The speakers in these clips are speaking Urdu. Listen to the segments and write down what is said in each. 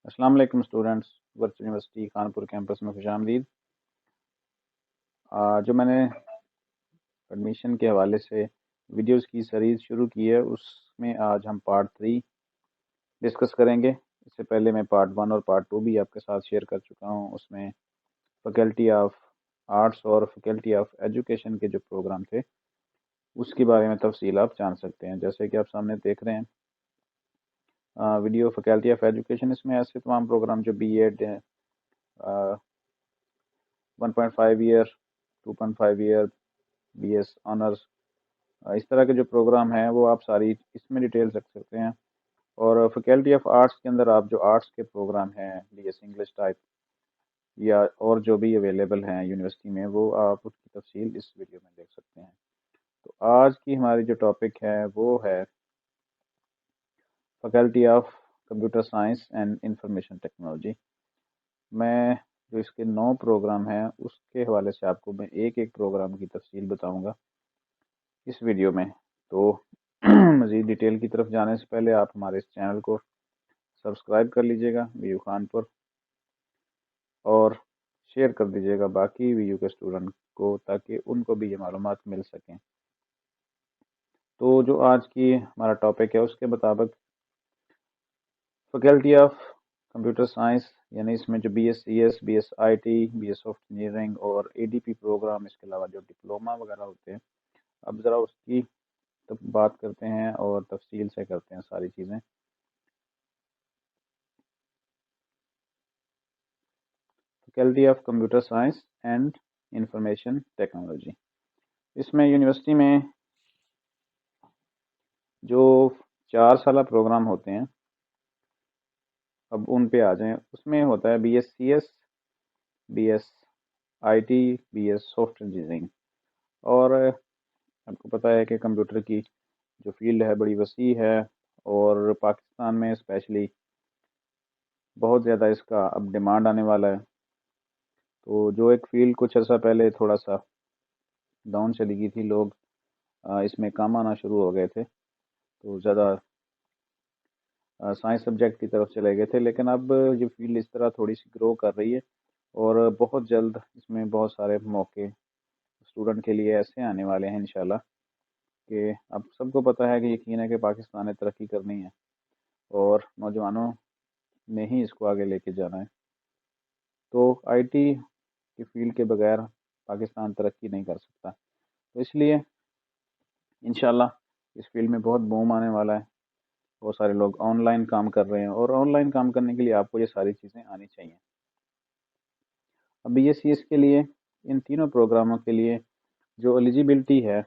السلام علیکم students, Virtual University Kanpur campus میں خوش آمدید۔ جو میں نے ایڈمیشن کے حوالے سے ویڈیوز کی سیریز شروع کی ہے، اس میں آج ہم پارٹ 3 ڈسکس کریں گے۔ اس سے پہلے میں پارٹ 1 اور پارٹ 2 بھی آپ کے ساتھ شیئر کر چکا ہوں۔ اس میں فیکلٹی آف آرٹس اور فیکلٹی آف ایجوکیشن کے جو پروگرام تھے اس کے بارے میں تفصیل آپ جان سکتے ہیں۔ جیسے کہ آپ سامنے دیکھ رہے ہیں ویڈیو فیکلٹی آف ایجوکیشن، اس میں ایسے تمام پروگرام جو B Ed 1.5 year 2.5 year B S honours, اس طرح کے جو پروگرام ہیں وہ آپ ساری اس میں ڈیٹیلز رکھ سکتے ہیں۔ اور فیکلٹی آف آرٹس کے اندر آپ جو آرٹس کے پروگرام ہیں بی ایس انگلش ٹائپ یا اور جو بھی اویلیبل ہیں یونیورسٹی میں، وہ آپ اس کی تفصیل اس ویڈیو میں دیکھ سکتے ہیں۔ تو آج کی ہماری جو ٹاپک ہے وہ ہے faculty of computer science and information technology. میں جو اس کے 9 پروگرام ہیں اس کے حوالے سے آپ کو میں ایک ایک پروگرام کی تفصیل بتاؤں گا اس ویڈیو میں۔ تو مزید ڈیٹیل کی طرف جانے سے پہلے آپ ہمارے اس چینل کو سبسکرائب کر لیجئے گا ویو خان پر، اور شیئر کر دیجئے گا باقی ویو کے اسٹوڈنٹ کو تاکہ ان کو بھی یہ معلومات مل سکیں۔ تو جو آج کی ہمارا ٹاپک ہے اس کے مطابق فیکلٹی آف کمپیوٹر سائنس، یعنی اس میں جو B S C S, B S I T, B S soft engineering اور اے ڈی پی پروگرام، اس کے علاوہ جو ڈپلوما وغیرہ ہوتے ہیں، اب ذرا اس کی بات کرتے ہیں اور تفصیل سے کرتے ہیں ساری چیزیں۔ Faculty of computer science and information technology, اس میں یونیورسٹی میں جو 4 سالہ پروگرام ہوتے ہیں، اب ان پہ آ جائیں۔ اس میں ہوتا ہے B S C S, B S I T, B S soft engineering. اور آپ کو پتہ ہے کہ کمپیوٹر کی جو فیلڈ ہے بڑی وسیع ہے، اور پاکستان میں اسپیشلی بہت زیادہ اس کا اب ڈیمانڈ آنے والا ہے۔ تو جو ایک فیلڈ کچھ عرصہ پہلے تھوڑا سا ڈاؤن چلی گئی تھی، لوگ اس میں کام آنا شروع ہو گئے تھے، تو زیادہ سائنس سبجیکٹ کی طرف چلے گئے تھے، لیکن اب یہ فیلڈ اس طرح تھوڑی سی گرو کر رہی ہے، اور بہت جلد اس میں بہت سارے موقع اسٹوڈنٹ کے لیے ایسے آنے والے ہیں انشاءاللہ کہ اب سب کو پتہ ہے کہ یقین ہے کہ پاکستان نے ترقی کرنی ہے اور نوجوانوں نے ہی اس کو آگے لے کے جانا ہے۔ تو آئی ٹی کی فیلڈ کے بغیر پاکستان ترقی نہیں کر سکتا، تو اس لیے انشاءاللہ اس فیلڈ میں بہت بوم آنے والا ہے۔ بہت سارے لوگ آن لائن کام کر رہے ہیں، اور آن لائن کام کرنے کے لیے آپ کو یہ ساری چیزیں آنی چاہیے۔ اب بی ایس سی ایس کے لیے، ان تینوں پروگراموں کے لیے جو ایلیجیبلٹی ہے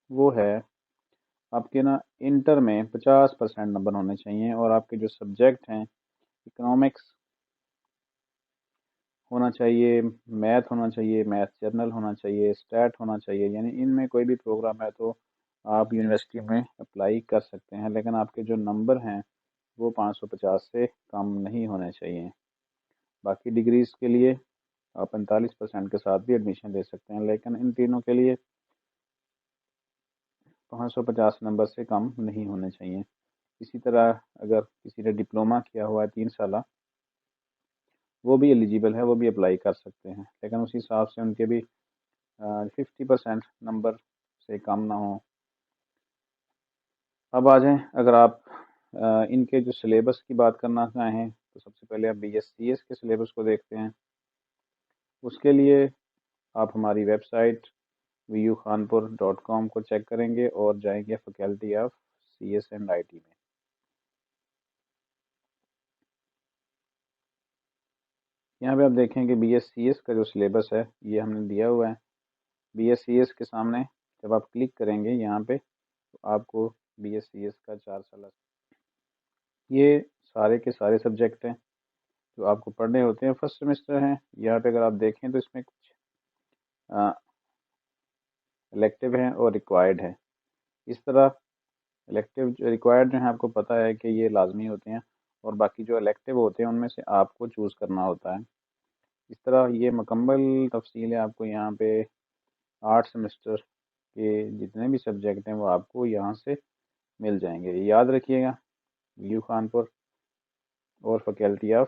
وہ ہے آپ کے انٹر میں 50% نمبر ہونے چاہیے، اور آپ کے جو سبجیکٹ ہیں اکنامکس ہونا چاہیے، میتھ ہونا چاہیے، میتھ جرنل ہونا چاہیے، اسٹیٹ ہونا چاہیے، یعنی ان میں کوئی بھی پروگرام ہے تو آپ یونیورسٹی میں اپلائی کر سکتے ہیں، لیکن آپ کے جو نمبر ہیں وہ 550 سے کم نہیں ہونے چاہیے۔ باقی ڈگریز کے لیے آپ 45% کے ساتھ بھی ایڈمیشن لے سکتے ہیں، لیکن ان تینوں کے لیے 550 نمبر سے کم نہیں ہونے چاہیے۔ اسی طرح اگر کسی نے ڈپلوما کیا ہوا ہے 3 سالہ، وہ بھی ایلیجیبل ہے، وہ بھی اپلائی کر سکتے ہیں، لیکن اسی حساب سے ان کے بھی 50% نمبر سے کم نہ ہوں۔ اب آ جائیں، اگر آپ ان کے جو سلیبس کی بات کرنا چاہیں تو سب سے پہلے آپ بی ایس سی ایس کے سلیبس کو دیکھتے ہیں۔ اس کے لیے آپ ہماری ویب سائٹ vukhanpur.com کو چیک کریں گے اور جائیں گے faculty of C S and I T میں۔ یہاں پہ آپ دیکھیں کہ بی ایس سی ایس کا جو سلیبس ہے یہ ہم نے دیا ہوا ہے۔ بی ایس سی ایس کے سامنے جب آپ کلک کریں گے یہاں پہ تو آپ کو بی ایس سی ایس کا 4 سالہ یہ سارے کے سارے سبجیکٹ ہیں جو آپ کو پڑھنے ہوتے ہیں، فرسٹ سیمسٹر ہیں۔ یہاں پہ اگر آپ دیکھیں تو اس میں کچھ الیکٹیو ہیں اور ریکوائرڈ ہے۔ اس طرح الیکٹیو جو ریکوائرڈ جو ہیں آپ کو پتہ ہے کہ یہ لازمی ہوتے ہیں، اور باقی جو الیکٹیو ہوتے ہیں ان میں سے آپ کو چوز کرنا ہوتا ہے۔ اس طرح یہ مکمل تفصیل ہے آپ کو یہاں پہ 8 سیمسٹر کے جتنے بھی سبجیکٹ ہیں وہ آپ کو یہاں سے مل جائیں گے۔ یاد رکھیے گا ویو خانپور اور فیکلٹی آف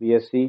BSc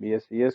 BScs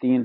3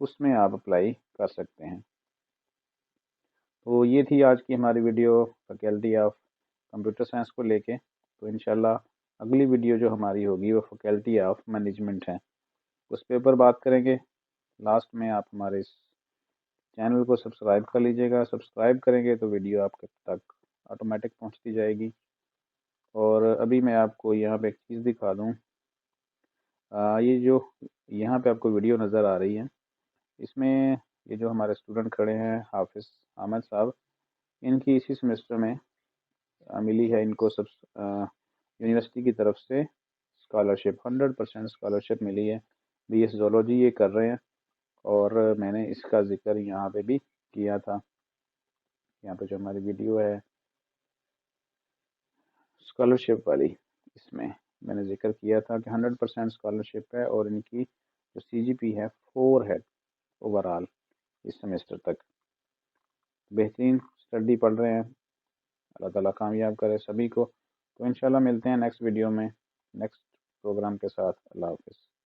اس میں آپ اپلائی کر سکتے ہیں۔ تو یہ تھی آج کی ہماری video faculty of computer science کو لے کے۔ تو انشاءاللہ اگلی ویڈیو جو ہماری ہوگی وہ فیکلٹی آف مینجمنٹ ہے، اس کے اوپر بات کریں گے۔ لاسٹ میں آپ ہمارے اس چینل کو سبسکرائب کر لیجئے گا، سبسکرائب کریں گے تو ویڈیو آپ تک آٹومیٹک پہنچتی جائے گی۔ اور ابھی میں آپ کو یہاں پہ ایک چیز دکھا دوں، یہ جو یہاں پہ آپ کو ویڈیو نظر آ رہی ہے، اس میں یہ جو ہمارے اسٹوڈنٹ کھڑے ہیں حافظ احمد صاحب، ان کی اسی سیمسٹر میں ملی ہے ان کو یونیورسٹی کی طرف سے اسکالرشپ، 100% اسکالرشپ ملی ہے۔ بی ایس زولوجی یہ کر رہے ہیں، اور میں نے اس کا ذکر یہاں پہ بھی کیا تھا۔ یہاں پہ جو ہماری ویڈیو ہے اسکالرشپ والی، اس میں نے ذکر کیا تھا کہ 100% اسکالرشپ ہے، اور ان کی جو سی جی پی ہے 4 ہے اوور آل اس سیمسٹر تک۔ بہترین اسٹڈی پڑھ رہے ہیں، اللہ تعالیٰ کامیاب کرے سبھی کو۔ تو انشاءاللہ ملتے ہیں نیکسٹ ویڈیو میں نیکسٹ پروگرام کے ساتھ۔ اللہ حافظ۔